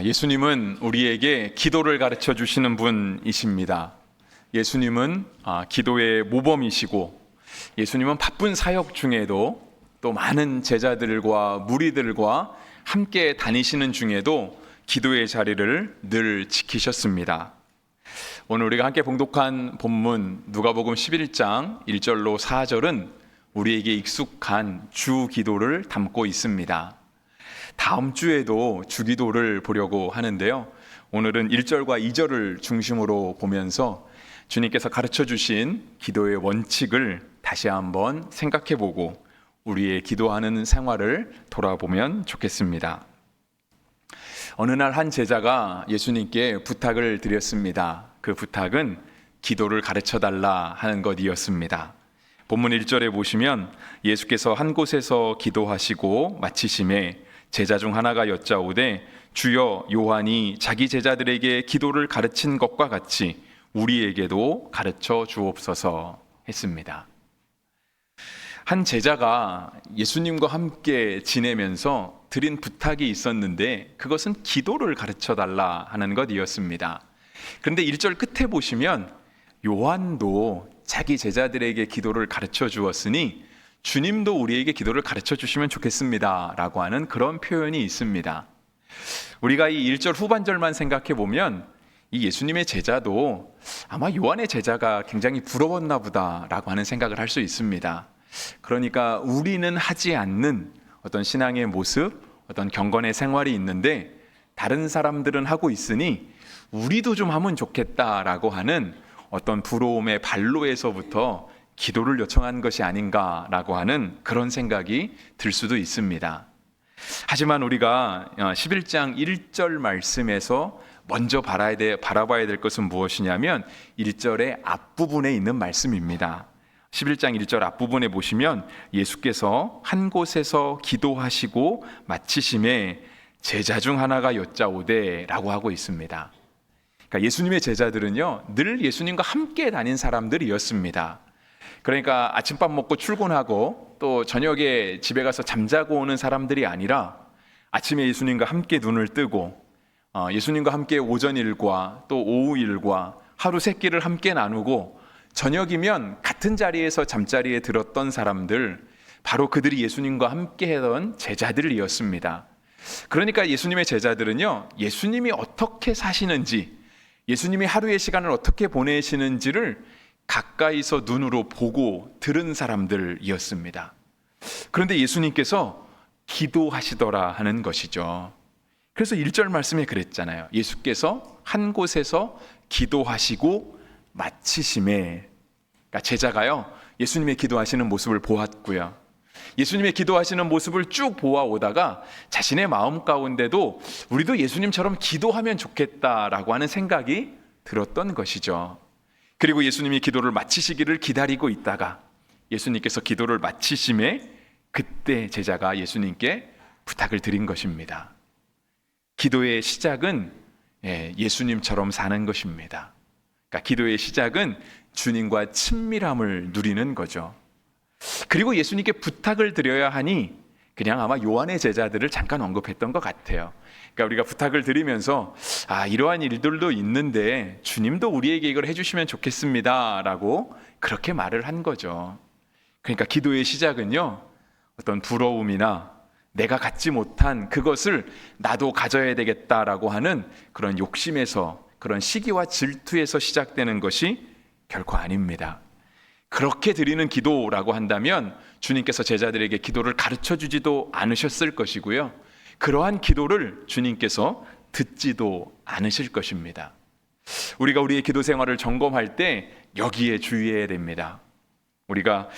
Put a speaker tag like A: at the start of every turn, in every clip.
A: 예수님은 우리에게 기도를 가르쳐 주시는 분이십니다. 예수님은 기도의 모범이시고, 예수님은 바쁜 사역 중에도 또 많은 제자들과 무리들과 함께 다니시는 중에도 기도의 자리를 늘 지키셨습니다. 오늘 우리가 함께 봉독한 본문 누가복음 11장 1절로 4절은 우리에게 익숙한 주 기도를 담고 있습니다. 다음 주에도 주기도를 보려고 하는데요. 오늘은 1절과 2절을 중심으로 보면서 주님께서 가르쳐 주신 기도의 원칙을 다시 한번 생각해 보고 우리의 기도하는 생활을 돌아보면 좋겠습니다. 어느 날 한 제자가 예수님께 부탁을 드렸습니다. 그 부탁은 기도를 가르쳐 달라 하는 것이었습니다. 본문 1절에 보시면 예수께서 한 곳에서 기도하시고 마치심에 제자 중 하나가 여짜오되 주여, 요한이 자기 제자들에게 기도를 가르친 것과 같이 우리에게도 가르쳐 주옵소서 했습니다. 한 제자가 예수님과 함께 지내면서 드린 부탁이 있었는데 그것은 기도를 가르쳐 달라 하는 것이었습니다. 그런데 1절 끝에 보시면 요한도 자기 제자들에게 기도를 가르쳐 주었으니 주님도 우리에게 기도를 가르쳐 주시면 좋겠습니다 라고 하는 그런 표현이 있습니다. 우리가 이 1절 후반절만 생각해 보면 이 예수님의 제자도 아마 요한의 제자가 굉장히 부러웠나 보다 라고 하는 생각을 할 수 있습니다. 그러니까 우리는 하지 않는 어떤 신앙의 모습, 어떤 경건의 생활이 있는데 다른 사람들은 하고 있으니 우리도 좀 하면 좋겠다라고 하는 어떤 부러움의 발로에서부터 기도를 요청한 것이 아닌가라고 하는 그런 생각이 들 수도 있습니다. 하지만 우리가 11장 1절 말씀에서 먼저 바라봐야 될 것은 무엇이냐면 1절의 앞부분에 있는 말씀입니다. 11장 1절 앞부분에 보시면 예수께서 한 곳에서 기도하시고 마치심에 제자 중 하나가 여짜오되 라고 하고 있습니다. 그러니까 예수님의 제자들은요, 늘 예수님과 함께 다닌 사람들이었습니다. 그러니까 아침밥 먹고 출근하고 또 저녁에 집에 가서 잠자고 오는 사람들이 아니라 아침에 예수님과 함께 눈을 뜨고 예수님과 함께 오전 일과 또 오후 일과 하루 세 끼를 함께 나누고 저녁이면 같은 자리에서 잠자리에 들었던 사람들, 바로 그들이 예수님과 함께 하던 제자들이었습니다. 그러니까 예수님의 제자들은요, 예수님이 어떻게 사시는지, 예수님이 하루의 시간을 어떻게 보내시는지를 가까이서 눈으로 보고 들은 사람들이었습니다. 그런데 예수님께서 기도하시더라 하는 것이죠. 그래서 1절 말씀에 그랬잖아요. 예수께서 한 곳에서 기도하시고 마치심에, 그러니까 제자가요, 예수님의 기도하시는 모습을 보았고요. 예수님의 기도하시는 모습을 쭉 보아오다가 자신의 마음 가운데도 우리도 예수님처럼 기도하면 좋겠다라고 하는 생각이 들었던 것이죠. 그리고 예수님이 기도를 마치시기를 기다리고 있다가 예수님께서 기도를 마치심에 그때 제자가 예수님께 부탁을 드린 것입니다. 기도의 시작은 예수님처럼 사는 것입니다. 그러니까 기도의 시작은 주님과 친밀함을 누리는 거죠. 그리고 예수님께 부탁을 드려야 하니 그냥 아마 요한의 제자들을 잠깐 언급했던 것 같아요. 그러니까 우리가 부탁을 드리면서 이러한 일들도 있는데 주님도 우리에게 이걸 해주시면 좋겠습니다 라고 그렇게 말을 한 거죠. 그러니까 기도의 시작은요, 어떤 부러움이나 내가 갖지 못한 그것을 나도 가져야 되겠다라고 하는 그런 욕심에서, 그런 시기와 질투에서 시작되는 것이 결코 아닙니다. 그렇게 드리는 기도라고 한다면 주님께서 제자들에게 기도를 가르쳐 주지도 않으셨을 것이고요, 그러한 기도를 주님께서 듣지도 않으실 것입니다. 우리가 우리의 기도 생활을 점검할 때 여기에 주의해야 됩니다. 우리가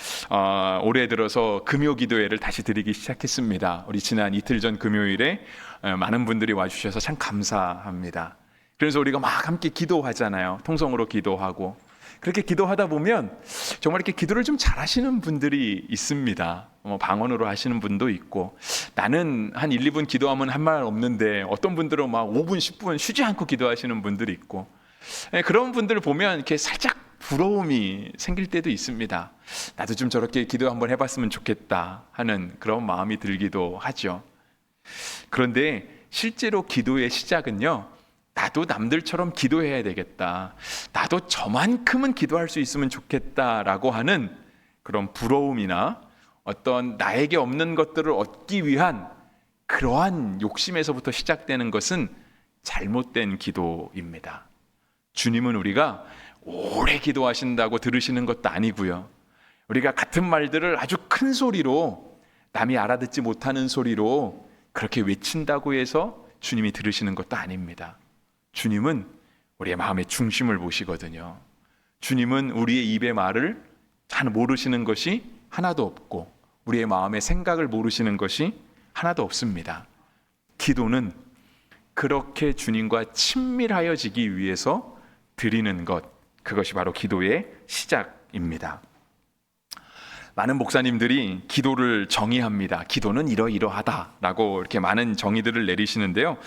A: 올해 들어서 금요 기도회를 다시 드리기 시작했습니다. 우리 지난 이틀 전 금요일에 많은 분들이 와주셔서 참 감사합니다. 그래서 우리가 막 함께 기도하잖아요. 통성으로 기도하고. 그렇게 기도하다 보면 정말 이렇게 기도를 좀 잘하시는 분들이 있습니다. 방언으로 하시는 분도 있고, 나는 한 1, 2분 기도하면 한 말 없는데 어떤 분들은 막 5분, 10분 쉬지 않고 기도하시는 분들이 있고, 그런 분들을 보면 이렇게 살짝 부러움이 생길 때도 있습니다. 나도 좀 저렇게 기도 한번 해봤으면 좋겠다 하는 그런 마음이 들기도 하죠. 그런데 실제로 기도의 시작은요, 나도 남들처럼 기도해야 되겠다, 나도 저만큼은 기도할 수 있으면 좋겠다라고 하는 그런 부러움이나 어떤 나에게 없는 것들을 얻기 위한 그러한 욕심에서부터 시작되는 것은 잘못된 기도입니다. 주님은 우리가 오래 기도하신다고 들으시는 것도 아니고요, 우리가 같은 말들을 아주 큰 소리로, 남이 알아듣지 못하는 소리로 그렇게 외친다고 해서 주님이 들으시는 것도 아닙니다. 주님은 우리의 마음의 중심을 보시거든요. 주님은 우리의 입의 말을 잘 모르시는 것이 하나도 없고, 우리의 마음의 생각을 모르시는 것이 하나도 없습니다. 기도는 그렇게 주님과 친밀하여지기 위해서 드리는 것, 그것이 바로 기도의 시작입니다. 많은 목사님들이 기도를 정의합니다. 기도는 이러이러하다라고 이렇게 많은 정의들을 내리시는데요,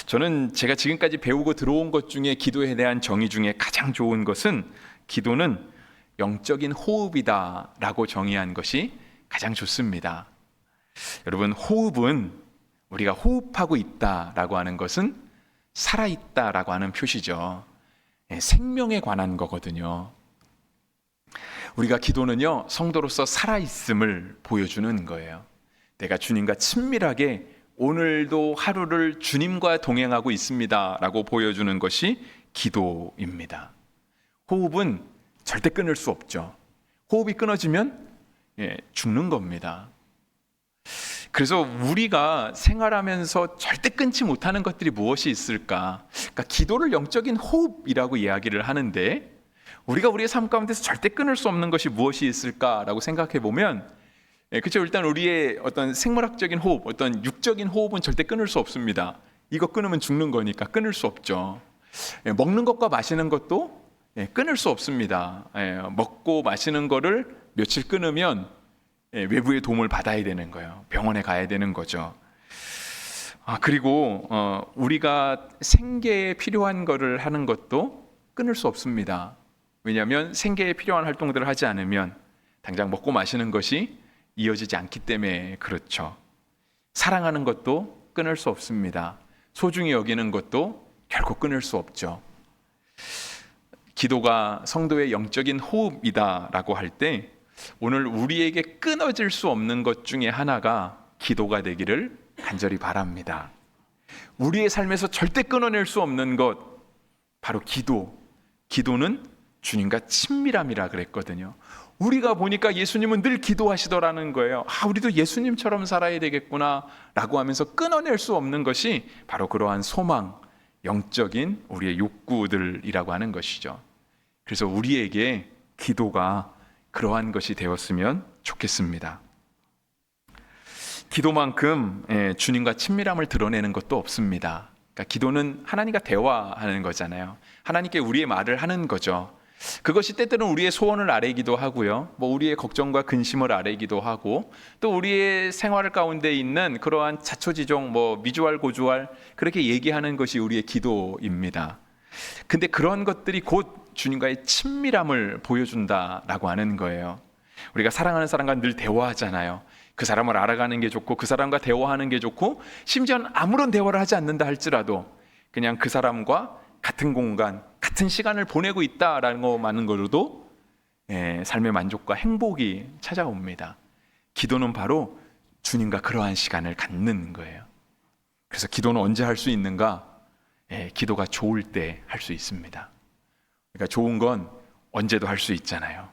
A: 저는 제가 지금까지 배우고 들어온 것 중에 기도에 대한 정의 중에 가장 좋은 것은, 기도는 영적인 호흡이다라고 정의한 것이 가장 좋습니다. 여러분, 호흡은, 우리가 호흡하고 있다라고 하는 것은 살아있다라고 하는 표시죠. 생명에 관한 거거든요. 우리가 기도는요, 성도로서 살아있음을 보여주는 거예요. 내가 주님과 친밀하게 오늘도 하루를 주님과 동행하고 있습니다 라고 보여주는 것이 기도입니다. 호흡은 절대 끊을 수 없죠. 호흡이 끊어지면 죽는 겁니다. 그래서 우리가 생활하면서 절대 끊지 못하는 것들이 무엇이 있을까? 그러니까 기도를 영적인 호흡이라고 이야기를 하는데, 우리가 우리의 삶 가운데서 절대 끊을 수 없는 것이 무엇이 있을까라고 생각해 보면, 그렇죠, 일단 우리의 어떤 생물학적인 호흡, 어떤 육적인 호흡은 절대 끊을 수 없습니다. 이거 끊으면 죽는 거니까 끊을 수 없죠. 먹는 것과 마시는 것도 끊을 수 없습니다. 먹고 마시는 거를 며칠 끊으면 외부의 도움을 받아야 되는 거예요. 병원에 가야 되는 거죠. 그리고 우리가 생계에 필요한 거를 하는 것도 끊을 수 없습니다. 왜냐하면 생계에 필요한 활동들을 하지 않으면 당장 먹고 마시는 것이 이어지지 않기 때문에 그렇죠. 사랑하는 것도 끊을 수 없습니다. 소중히 여기는 것도 결코 끊을 수 없죠. 기도가 성도의 영적인 호흡이다라고 할 때, 오늘 우리에게 끊어질 수 없는 것 중에 하나가 기도가 되기를 간절히 바랍니다. 우리의 삶에서 절대 끊어낼 수 없는 것, 바로 기도는 주님과 친밀함이라 그랬거든요. 우리가 보니까 예수님은 늘 기도하시더라는 거예요. 우리도 예수님처럼 살아야 되겠구나 라고 하면서 끊어낼 수 없는 것이 바로 그러한 소망, 영적인 우리의 욕구들이라고 하는 것이죠. 그래서 우리에게 기도가 그러한 것이 되었으면 좋겠습니다. 기도만큼 주님과 친밀함을 드러내는 것도 없습니다. 그러니까 기도는 하나님과 대화하는 거잖아요. 하나님께 우리의 말을 하는 거죠. 그것이 때때로는 우리의 소원을 아뢰기도 하고요, 우리의 걱정과 근심을 아뢰기도 하고, 또 우리의 생활 가운데 있는 그러한 자초지종, 미주알 고주알 그렇게 얘기하는 것이 우리의 기도입니다. 근데 그런 것들이 곧 주님과의 친밀함을 보여준다라고 하는 거예요. 우리가 사랑하는 사람과 늘 대화하잖아요. 그 사람을 알아가는 게 좋고, 그 사람과 대화하는 게 좋고, 심지어는 아무런 대화를 하지 않는다 할지라도 그냥 그 사람과 같은 공간, 같은 시간을 보내고 있다라는 것만으로도 삶의 만족과 행복이 찾아옵니다. 기도는 바로 주님과 그러한 시간을 갖는 거예요. 그래서 기도는 언제 할 수 있는가? 기도가 좋을 때 할 수 있습니다. 그러니까 좋은 건 언제도 할 수 있잖아요.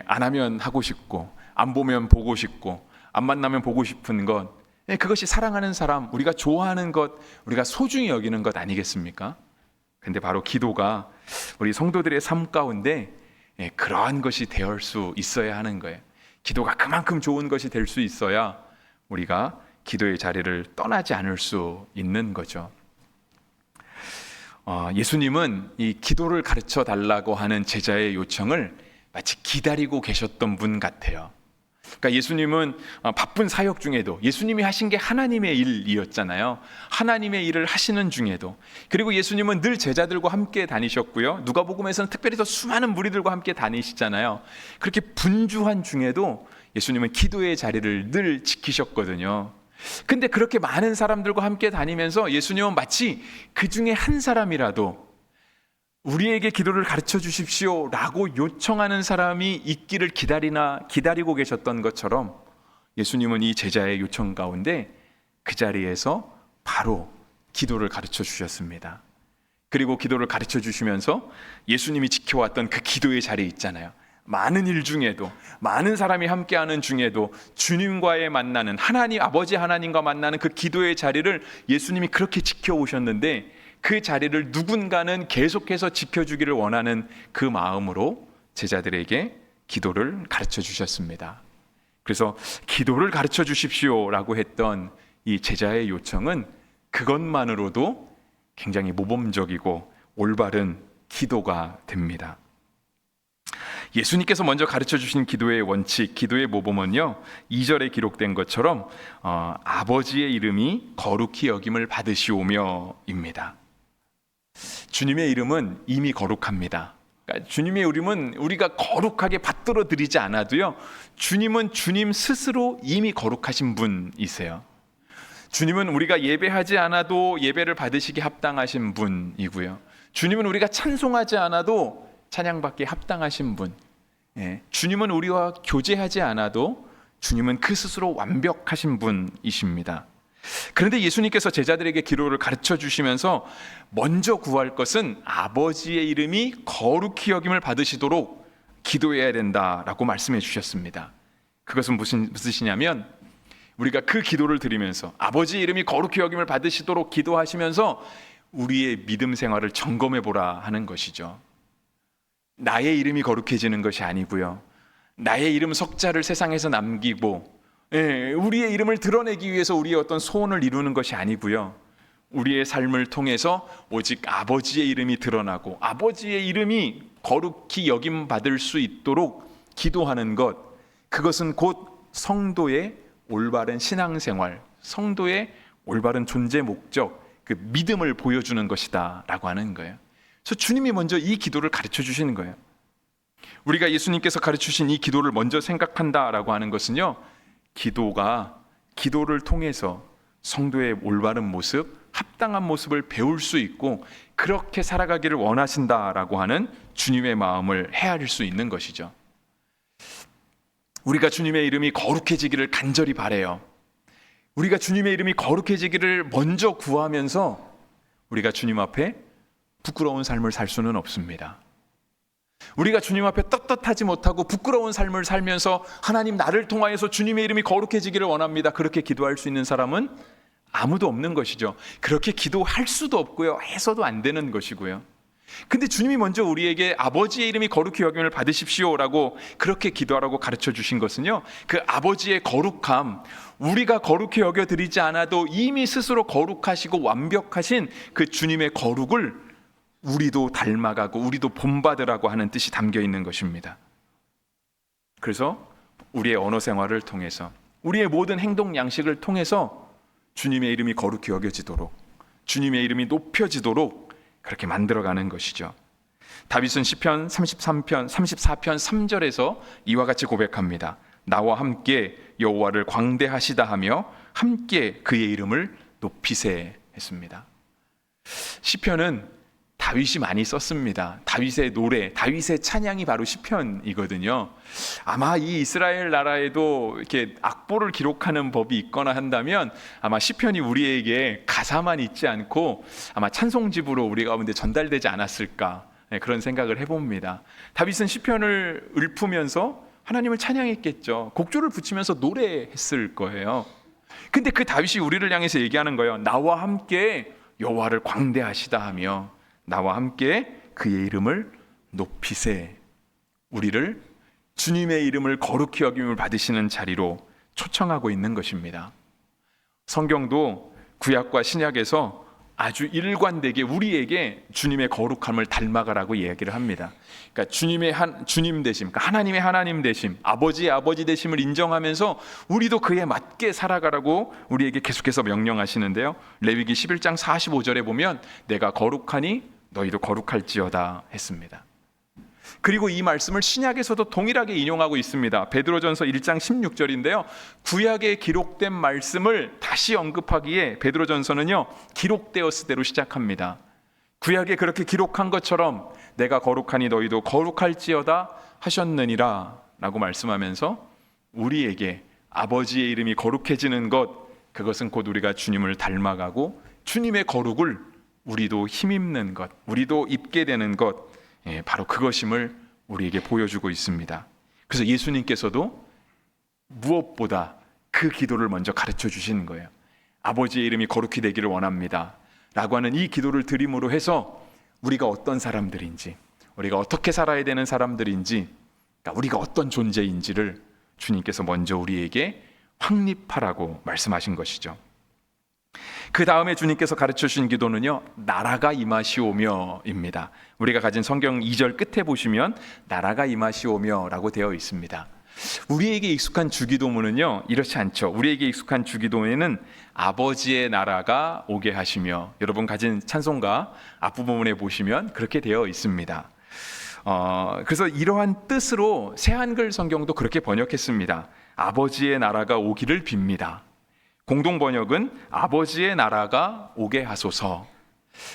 A: 안 하면 하고 싶고, 안 보면 보고 싶고, 안 만나면 보고 싶은 것, 그것이 사랑하는 사람, 우리가 좋아하는 것, 우리가 소중히 여기는 것 아니겠습니까? 근데 바로 기도가 우리 성도들의 삶 가운데 그러한 것이 되어 수 있어야 하는 거예요. 기도가 그만큼 좋은 것이 될 수 있어야 우리가 기도의 자리를 떠나지 않을 수 있는 거죠. 예수님은 이 기도를 가르쳐 달라고 하는 제자의 요청을 마치 기다리고 계셨던 분 같아요. 그러니까 예수님은 바쁜 사역 중에도, 예수님이 하신 게 하나님의 일이었잖아요. 하나님의 일을 하시는 중에도, 그리고 예수님은 늘 제자들과 함께 다니셨고요, 누가복음에서는 특별히 더 수많은 무리들과 함께 다니시잖아요. 그렇게 분주한 중에도 예수님은 기도의 자리를 늘 지키셨거든요. 근데 그렇게 많은 사람들과 함께 다니면서 예수님은 마치 그 중에 한 사람이라도 우리에게 기도를 가르쳐 주십시오 라고 요청하는 사람이 있기를 기다리고 계셨던 것처럼 예수님은 이 제자의 요청 가운데 그 자리에서 바로 기도를 가르쳐 주셨습니다. 그리고 기도를 가르쳐 주시면서 예수님이 지켜왔던 그 기도의 자리 있잖아요. 많은 일 중에도, 많은 사람이 함께하는 중에도 주님과의 만나는, 하나님, 아버지 하나님과 만나는 그 기도의 자리를 예수님이 그렇게 지켜오셨는데 그 자리를 누군가는 계속해서 지켜주기를 원하는 그 마음으로 제자들에게 기도를 가르쳐 주셨습니다. 그래서 기도를 가르쳐 주십시오 라고 했던 이 제자의 요청은 그것만으로도 굉장히 모범적이고 올바른 기도가 됩니다. 예수님께서 먼저 가르쳐 주신 기도의 원칙, 기도의 모범은요, 2절에 기록된 것처럼 아버지의 이름이 거룩히 여김을 받으시오며입니다. 주님의 이름은 이미 거룩합니다. 그러니까 주님의 이름은 우리가 거룩하게 받들어 드리지 않아도요, 주님은 주님 스스로 이미 거룩하신 분이세요. 주님은 우리가 예배하지 않아도 예배를 받으시기 합당하신 분이고요, 주님은 우리가 찬송하지 않아도 찬양받기에 합당하신 분, 주님은 우리와 교제하지 않아도 주님은 그 스스로 완벽하신 분이십니다. 그런데 예수님께서 제자들에게 기도를 가르쳐 주시면서 먼저 구할 것은 아버지의 이름이 거룩히 여김을 받으시도록 기도해야 된다라고 말씀해 주셨습니다. 그것은 무슨 뜻이냐면 우리가 그 기도를 드리면서 아버지의 이름이 거룩히 여김을 받으시도록 기도하시면서 우리의 믿음 생활을 점검해 보라 하는 것이죠. 나의 이름이 거룩해지는 것이 아니고요, 나의 이름 석자를 세상에서 남기고 우리의 이름을 드러내기 위해서 우리의 어떤 소원을 이루는 것이 아니고요, 우리의 삶을 통해서 오직 아버지의 이름이 드러나고 아버지의 이름이 거룩히 여김받을 수 있도록 기도하는 것, 그것은 곧 성도의 올바른 신앙생활, 성도의 올바른 존재 목적, 그 믿음을 보여주는 것이다 라고 하는 거예요. 그래서 주님이 먼저 이 기도를 가르쳐 주시는 거예요. 우리가 예수님께서 가르쳐 주신 이 기도를 먼저 생각한다라고 하는 것은요, 기도를 통해서 성도의 올바른 모습, 합당한 모습을 배울 수 있고 그렇게 살아가기를 원하신다라고 하는 주님의 마음을 헤아릴 수 있는 것이죠. 우리가 주님의 이름이 거룩해지기를 간절히 바라요. 우리가 주님의 이름이 거룩해지기를 먼저 구하면서 우리가 주님 앞에 부끄러운 삶을 살 수는 없습니다. 우리가 주님 앞에 떳떳하지 못하고 부끄러운 삶을 살면서 하나님, 나를 통하여서 주님의 이름이 거룩해지기를 원합니다, 그렇게 기도할 수 있는 사람은 아무도 없는 것이죠. 그렇게 기도할 수도 없고요, 해서도 안 되는 것이고요. 근데 주님이 먼저 우리에게 아버지의 이름이 거룩히 여김을 받으십시오라고 그렇게 기도하라고 가르쳐 주신 것은요, 그 아버지의 거룩함, 우리가 거룩히 여겨드리지 않아도 이미 스스로 거룩하시고 완벽하신 그 주님의 거룩을 우리도 닮아가고 우리도 본받으라고 하는 뜻이 담겨 있는 것입니다. 그래서 우리의 언어 생활을 통해서, 우리의 모든 행동 양식을 통해서 주님의 이름이 거룩히 여겨지도록, 주님의 이름이 높여지도록 그렇게 만들어가는 것이죠. 다윗은 시편 34편 3절에서 이와 같이 고백합니다. 나와 함께 여호와를 광대하시다 하며 함께 그의 이름을 높이세 했습니다. 시편은 다윗이 많이 썼습니다. 다윗의 노래, 다윗의 찬양이 바로 시편이거든요. 아마 이 이스라엘 나라에도 이렇게 악보를 기록하는 법이 있거나 한다면 아마 시편이 우리에게 가사만 있지 않고 아마 찬송집으로 우리 가운데 전달되지 않았을까, 그런 생각을 해봅니다. 다윗은 시편을 읊으면서 하나님을 찬양했겠죠. 곡조를 붙이면서 노래했을 거예요. 근데 그 다윗이 우리를 향해서 얘기하는 거예요. 나와 함께 여호와를 광대하시다 하며 나와 함께 그의 이름을 높이세. 우리를 주님의 이름을 거룩히 여김을 받으시는 자리로 초청하고 있는 것입니다. 성경도 구약과 신약에서 아주 일관되게 우리에게 주님의 거룩함을 닮아가라고 이야기를 합니다. 그러니까 주님 되심, 그러니까 하나님의 하나님 되심, 아버지의 아버지 되심을 인정하면서 우리도 그에 맞게 살아가라고 우리에게 계속해서 명령하시는데요. 레위기 11장 45절에 보면 내가 거룩하니 너희도 거룩할지어다 했습니다. 그리고 이 말씀을 신약에서도 동일하게 인용하고 있습니다. 베드로전서 1장 16절인데요. 구약에 기록된 말씀을 다시 언급하기에 베드로전서는요, 기록되었을 대로 시작합니다. 구약에 그렇게 기록한 것처럼 내가 거룩하니 너희도 거룩할지어다 하셨느니라 라고 말씀하면서 우리에게 아버지의 이름이 거룩해지는 것, 그것은 곧 우리가 주님을 닮아가고 주님의 거룩을 우리도 힘입는 것, 우리도 입게 되는 것, 바로 그것임을 우리에게 보여주고 있습니다. 그래서 예수님께서도 무엇보다 그 기도를 먼저 가르쳐 주시는 거예요. 아버지의 이름이 거룩히 되기를 원합니다 라고 하는 이 기도를 드림으로 해서 우리가 어떤 사람들인지, 우리가 어떻게 살아야 되는 사람들인지, 그러니까 우리가 어떤 존재인지를 주님께서 먼저 우리에게 확립하라고 말씀하신 것이죠. 그 다음에 주님께서 가르쳐 주신 기도는요, 나라가 임하시오며입니다. 우리가 가진 성경 2절 끝에 보시면 나라가 임하시오며 라고 되어 있습니다. 우리에게 익숙한 주기도문은요, 이렇지 않죠. 우리에게 익숙한 주기도에는 아버지의 나라가 오게 하시며, 여러분 가진 찬송가 앞부분에 보시면 그렇게 되어 있습니다. 그래서 이러한 뜻으로 새한글 성경도 그렇게 번역했습니다. 아버지의 나라가 오기를 빕니다. 공동 번역은 아버지의 나라가 오게 하소서.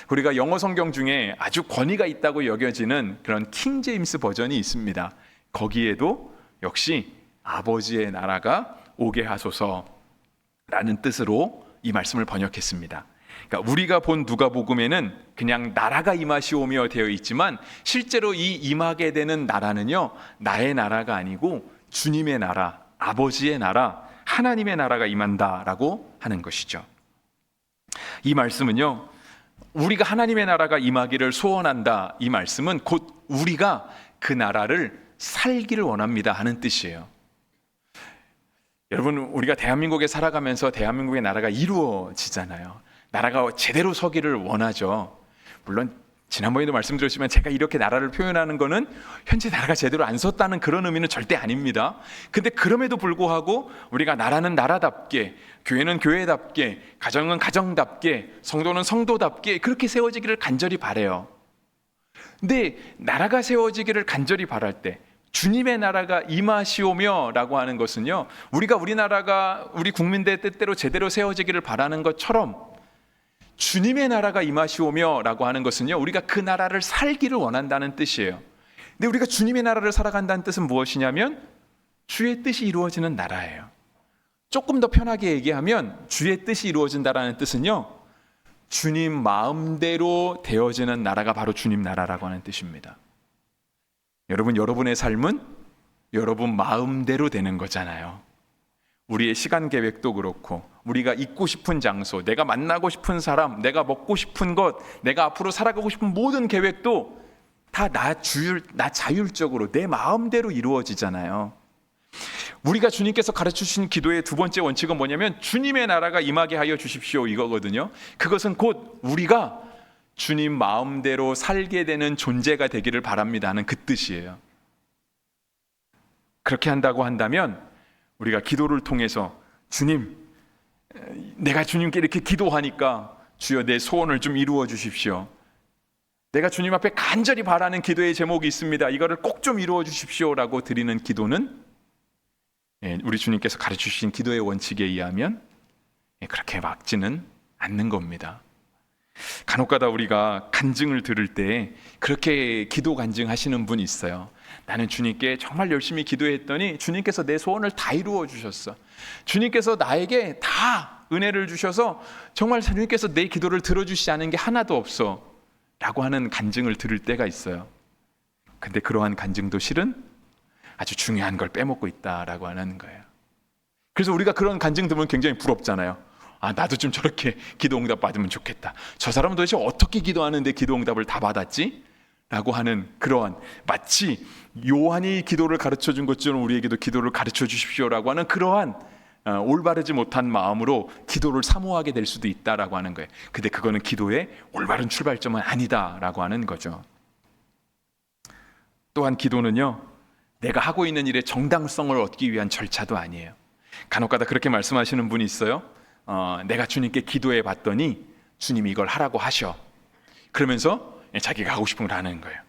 A: 우리가 영어 성경 중에 아주 권위가 있다고 여겨지는 그런 킹 제임스 버전이 있습니다. 거기에도 역시 아버지의 나라가 오게 하소서라는 뜻으로 이 말씀을 번역했습니다. 그러니까 우리가 본 누가복음에는 그냥 나라가 임하시오며 되어 있지만 실제로 이 임하게 되는 나라는요, 나의 나라가 아니고 주님의 나라, 아버지의 나라, 하나님의 나라가 임한다라고 하는 것이죠. 이 말씀은요, 우리가 하나님의 나라가 임하기를 소원한다, 이 말씀은 곧 우리가 그 나라를 살기를 원합니다 하는 뜻이에요. 여러분, 우리가 대한민국에 살아가면서 대한민국의 나라가 이루어지잖아요. 나라가 제대로 서기를 원하죠. 물론 지난번에도 말씀드렸지만 제가 이렇게 나라를 표현하는 거는 현재 나라가 제대로 안 섰다는 그런 의미는 절대 아닙니다. 근데 그럼에도 불구하고 우리가 나라는 나라답게, 교회는 교회답게, 가정은 가정답게, 성도는 성도답게 그렇게 세워지기를 간절히 바라요. 근데 나라가 세워지기를 간절히 바랄 때 주님의 나라가 임하시오며 라고 하는 것은요, 우리가 우리나라가 우리 국민들 뜻대로 제대로 세워지기를 바라는 것처럼 주님의 나라가 임하시오며 라고 하는 것은요, 우리가 그 나라를 살기를 원한다는 뜻이에요. 근데 우리가 주님의 나라를 살아간다는 뜻은 무엇이냐면 주의 뜻이 이루어지는 나라예요. 조금 더 편하게 얘기하면 주의 뜻이 이루어진다라는 뜻은요, 주님 마음대로 되어지는 나라가 바로 주님 나라라고 하는 뜻입니다. 여러분, 여러분의 삶은 여러분 마음대로 되는 거잖아요. 우리의 시간 계획도 그렇고, 우리가 있고 싶은 장소, 내가 만나고 싶은 사람, 내가 먹고 싶은 것, 내가 앞으로 살아가고 싶은 모든 계획도 다 나 자율적으로 내 마음대로 이루어지잖아요. 우리가 주님께서 가르쳐 주신 기도의 두 번째 원칙은 뭐냐면 주님의 나라가 임하게 하여 주십시오, 이거거든요. 그것은 곧 우리가 주님 마음대로 살게 되는 존재가 되기를 바랍니다 하는 그 뜻이에요. 그렇게 한다고 한다면 우리가 기도를 통해서 주님, 내가 주님께 이렇게 기도하니까 주여 내 소원을 좀 이루어 주십시오. 내가 주님 앞에 간절히 바라는 기도의 제목이 있습니다. 이거를 꼭 좀 이루어 주십시오라고 드리는 기도는 우리 주님께서 가르치신 기도의 원칙에 의하면 그렇게 막지는 않는 겁니다. 간혹가다 우리가 간증을 들을 때 그렇게 기도 간증하시는 분이 있어요. 나는 주님께 정말 열심히 기도했더니 주님께서 내 소원을 다 이루어 주셨어. 주님께서 나에게 다 은혜를 주셔서 정말 주님께서 내 기도를 들어주시지 않은 게 하나도 없어 라고 하는 간증을 들을 때가 있어요. 근데 그러한 간증도 실은 아주 중요한 걸 빼먹고 있다라고 하는 거예요. 그래서 우리가 그런 간증 들으면 굉장히 부럽잖아요. 아, 나도 좀 저렇게 기도 응답 받으면 좋겠다. 저 사람은 도대체 어떻게 기도하는데 기도 응답을 다 받았지? 라고 하는 그러한, 마치 요한이 기도를 가르쳐 준 것처럼 우리에게도 기도를 가르쳐 주십시오라고 하는 그러한 올바르지 못한 마음으로 기도를 사모하게 될 수도 있다라고 하는 거예요. 근데 그거는 기도의 올바른 출발점은 아니다라고 하는 거죠. 또한 기도는요, 내가 하고 있는 일의 정당성을 얻기 위한 절차도 아니에요. 간혹가다 그렇게 말씀하시는 분이 있어요. 내가 주님께 기도해 봤더니 주님이 이걸 하라고 하셔. 그러면서 자기가 하고 싶은 걸 하는 거예요.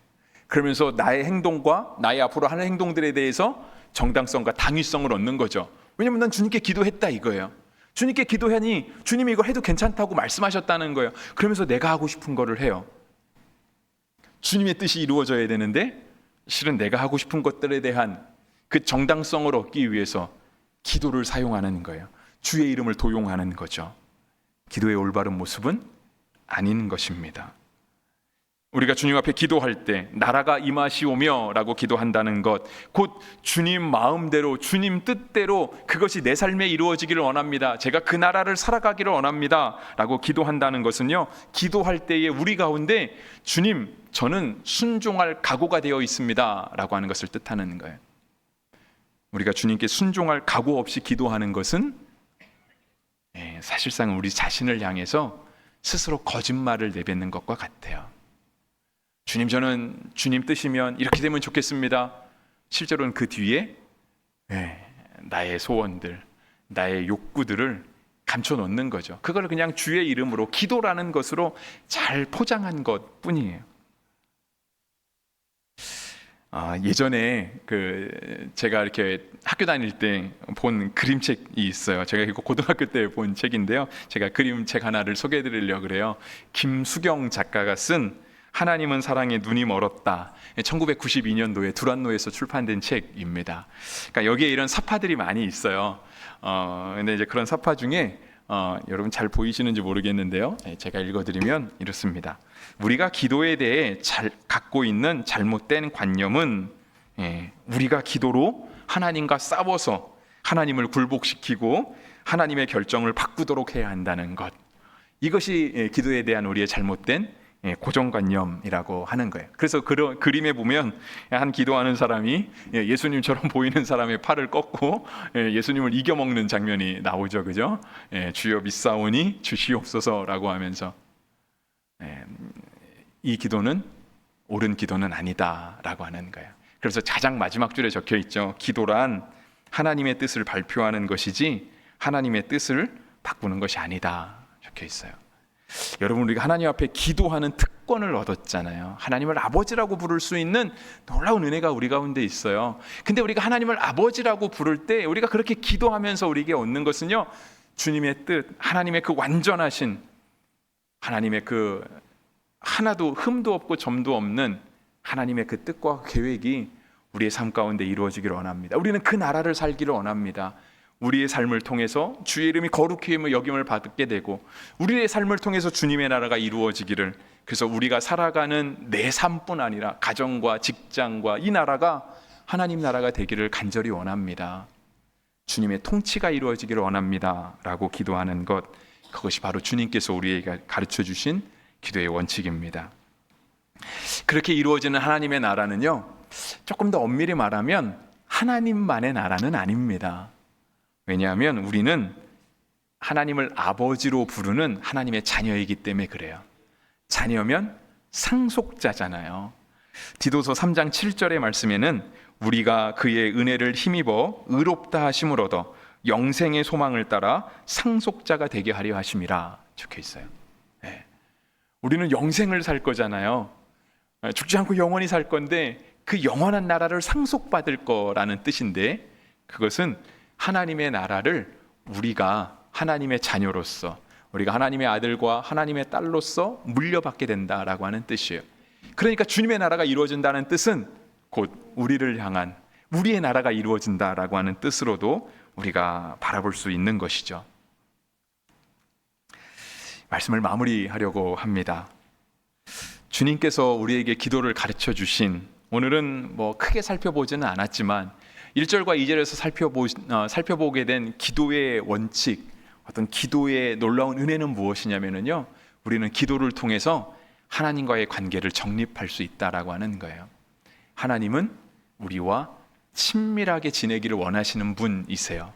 A: 그러면서 나의 행동과 나의 앞으로 하는 행동들에 대해서 정당성과 당위성을 얻는 거죠. 왜냐하면 난 주님께 기도했다 이거예요. 주님께 기도하니 주님이 이걸 해도 괜찮다고 말씀하셨다는 거예요. 그러면서 내가 하고 싶은 거를 해요. 주님의 뜻이 이루어져야 되는데 실은 내가 하고 싶은 것들에 대한 그 정당성을 얻기 위해서 기도를 사용하는 거예요. 주의 이름을 도용하는 거죠. 기도의 올바른 모습은 아닌 것입니다. 우리가 주님 앞에 기도할 때 나라가 임하시오며 라고 기도한다는 것, 곧 주님 마음대로 주님 뜻대로 그것이 내 삶에 이루어지기를 원합니다. 제가 그 나라를 살아가기를 원합니다 라고 기도한다는 것은요, 기도할 때에 우리 가운데 주님 저는 순종할 각오가 되어 있습니다 라고 하는 것을 뜻하는 거예요. 우리가 주님께 순종할 각오 없이 기도하는 것은 사실상 우리 자신을 향해서 스스로 거짓말을 내뱉는 것과 같아요. 주님 저는 주님 뜻이면 이렇게 되면 좋겠습니다. 실제로는 그 뒤에 나의 소원들, 나의 욕구들을 감춰놓는 거죠. 그걸 그냥 주의 이름으로 기도라는 것으로 잘 포장한 것 뿐이에요. 예전에 제가 이렇게 학교 다닐 때 본 그림책이 있어요. 제가 이거 고등학교 때 본 책인데요. 제가 그림책 하나를 소개해 드리려고 그래요. 김수경 작가가 쓴 하나님은 사랑에 눈이 멀었다. 1992년도에 두란노에서 출판된 책입니다. 그러니까 여기에 이런 사파들이 많이 있어요. 근데 이제 그런 사파 중에 여러분 잘 보이시는지 모르겠는데요. 제가 읽어드리면 이렇습니다. 우리가 기도에 대해 갖고 있는 잘못된 관념은 우리가 기도로 하나님과 싸워서 하나님을 굴복시키고 하나님의 결정을 바꾸도록 해야 한다는 것. 이것이 기도에 대한 우리의 잘못된 고정관념이라고 하는 거예요. 그래서 그림에 보면 한 기도하는 사람이 예수님처럼 보이는 사람의 팔을 꺾고 예수님을 이겨먹는 장면이 나오죠. 그죠? 주여 믿사오니 주시옵소서라고 하면서 이 기도는 옳은 기도는 아니다라고 하는 거예요. 그래서 가장 마지막 줄에 적혀 있죠. 기도란 하나님의 뜻을 발표하는 것이지 하나님의 뜻을 바꾸는 것이 아니다 적혀 있어요. 여러분, 우리가 하나님 앞에 기도하는 특권을 얻었잖아요. 하나님을 아버지라고 부를 수 있는 놀라운 은혜가 우리 가운데 있어요. 근데 우리가 하나님을 아버지라고 부를 때 우리가 그렇게 기도하면서 우리에게 얻는 것은요, 주님의 뜻, 하나님의 그 완전하신, 하나님의 그 하나도 흠도 없고 점도 없는 하나님의 그 뜻과 계획이 우리의 삶 가운데 이루어지기를 원합니다. 우리는 그 나라를 살기를 원합니다. 우리의 삶을 통해서 주의 이름이 거룩히 여김을 받게 되고 우리의 삶을 통해서 주님의 나라가 이루어지기를, 그래서 우리가 살아가는 내 삶뿐 아니라 가정과 직장과 이 나라가 하나님 나라가 되기를 간절히 원합니다. 주님의 통치가 이루어지기를 원합니다 라고 기도하는 것, 그것이 바로 주님께서 우리에게 가르쳐 주신 기도의 원칙입니다. 그렇게 이루어지는 하나님의 나라는요, 조금 더 엄밀히 말하면 하나님만의 나라는 아닙니다. 왜냐하면 우리는 하나님을 아버지로 부르는 하나님의 자녀이기 때문에 그래요. 자녀면 상속자잖아요. 디도서 3장 7절의 말씀에는 우리가 그의 은혜를 힘입어 의롭다 하심을 얻어 영생의 소망을 따라 상속자가 되게 하려 하심이라 적혀 있어요. 우리는 영생을 살 거잖아요. 죽지 않고 영원히 살 건데 그 영원한 나라를 상속받을 거라는 뜻인데, 그것은 하나님의 나라를 우리가 하나님의 자녀로서, 우리가 하나님의 아들과 하나님의 딸로서 물려받게 된다라고 하는 뜻이에요. 그러니까 주님의 나라가 이루어진다는 뜻은 곧 우리를 향한 우리의 나라가 이루어진다라고 하는 뜻으로도 우리가 바라볼 수 있는 것이죠. 말씀을 마무리하려고 합니다. 주님께서 우리에게 기도를 가르쳐 주신, 오늘은 크게 살펴보지는 않았지만 1절과 2절에서 살펴보게 된 기도의 원칙, 어떤 기도의 놀라운 은혜는 무엇이냐면요, 우리는 기도를 통해서 하나님과의 관계를 정립할 수 있다라고 하는 거예요. 하나님은 우리와 친밀하게 지내기를 원하시는 분이세요.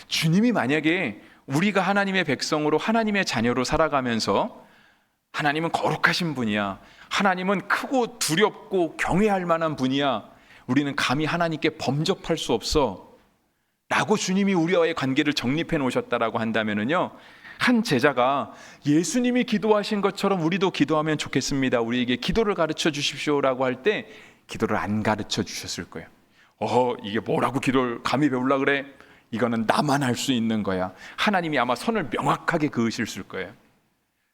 A: 주님이 만약에 우리가 하나님의 백성으로 하나님의 자녀로 살아가면서 하나님은 거룩하신 분이야, 하나님은 크고 두렵고 경외할 만한 분이야, 우리는 감히 하나님께 범접할 수 없어 라고 주님이 우리와의 관계를 정립해 놓으셨다라고 한다면요, 한 제자가 예수님이 기도하신 것처럼 우리도 기도하면 좋겠습니다, 우리에게 기도를 가르쳐 주십시오라고 할 때 기도를 안 가르쳐 주셨을 거예요. 이게 뭐라고 기도를 감히 배우려고 그래? 이거는 나만 할 수 있는 거야. 하나님이 아마 선을 명확하게 그으셨을 거예요.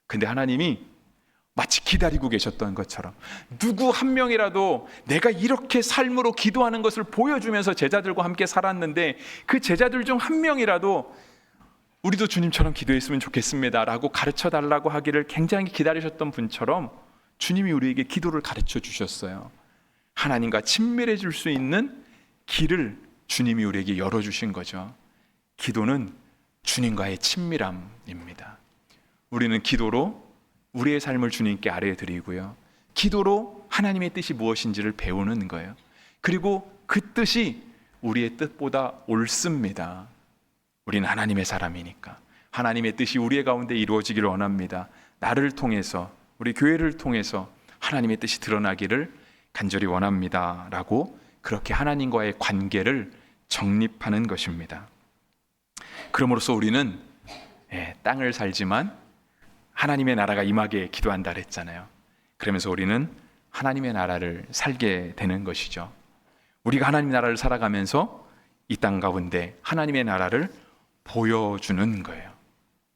A: 근데 하나님이 마치 기다리고 계셨던 것처럼 누구 한 명이라도 내가 이렇게 삶으로 기도하는 것을 보여주면서 제자들과 함께 살았는데 그 제자들 중 한 명이라도 우리도 주님처럼 기도했으면 좋겠습니다 라고 가르쳐 달라고 하기를 굉장히 기다리셨던 분처럼 주님이 우리에게 기도를 가르쳐 주셨어요. 하나님과 친밀해질 수 있는 길을 주님이 우리에게 열어주신 거죠. 기도는 주님과의 친밀함입니다. 우리는 기도로 우리의 삶을 주님께 아뢰드리고요, 기도로 하나님의 뜻이 무엇인지를 배우는 거예요. 그리고 그 뜻이 우리의 뜻보다 옳습니다. 우리는 하나님의 사람이니까 하나님의 뜻이 우리의 가운데 이루어지기를 원합니다. 나를 통해서, 우리 교회를 통해서 하나님의 뜻이 드러나기를 간절히 원합니다 라고 그렇게 하나님과의 관계를 정립하는 것입니다. 그러므로써 우리는 땅을 살지만 하나님의 나라가 임하게 기도한다 그랬잖아요. 그러면서 우리는 하나님의 나라를 살게 되는 것이죠. 우리가 하나님의 나라를 살아가면서 이 땅 가운데 하나님의 나라를 보여주는 거예요.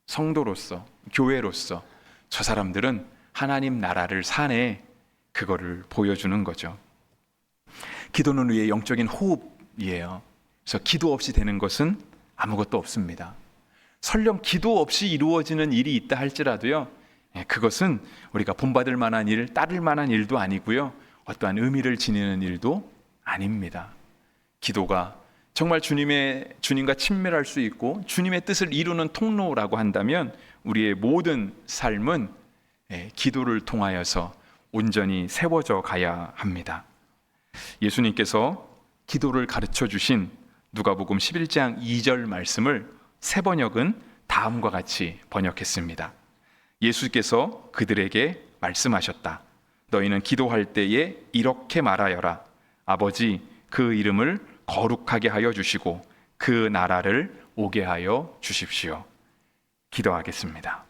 A: 성도로서, 교회로서 저 사람들은 하나님 나라를 사네, 그거를 보여주는 거죠. 기도는 우리의 영적인 호흡이에요. 그래서 기도 없이 되는 것은 아무것도 없습니다. 설령 기도 없이 이루어지는 일이 있다 할지라도요, 그것은 우리가 본받을 만한 일, 따를 만한 일도 아니고요, 어떠한 의미를 지니는 일도 아닙니다. 기도가 정말 주님과 친밀할 수 있고 주님의 뜻을 이루는 통로라고 한다면 우리의 모든 삶은 기도를 통하여서 온전히 세워져 가야 합니다. 예수님께서 기도를 가르쳐 주신 누가복음 11장 2절 말씀을 새 번역은 다음과 같이 번역했습니다. 예수께서 그들에게 말씀하셨다. 너희는 기도할 때에 이렇게 말하여라. 아버지, 그 이름을 거룩하게 하여 주시고 그 나라를 오게 하여 주십시오. 기도하겠습니다.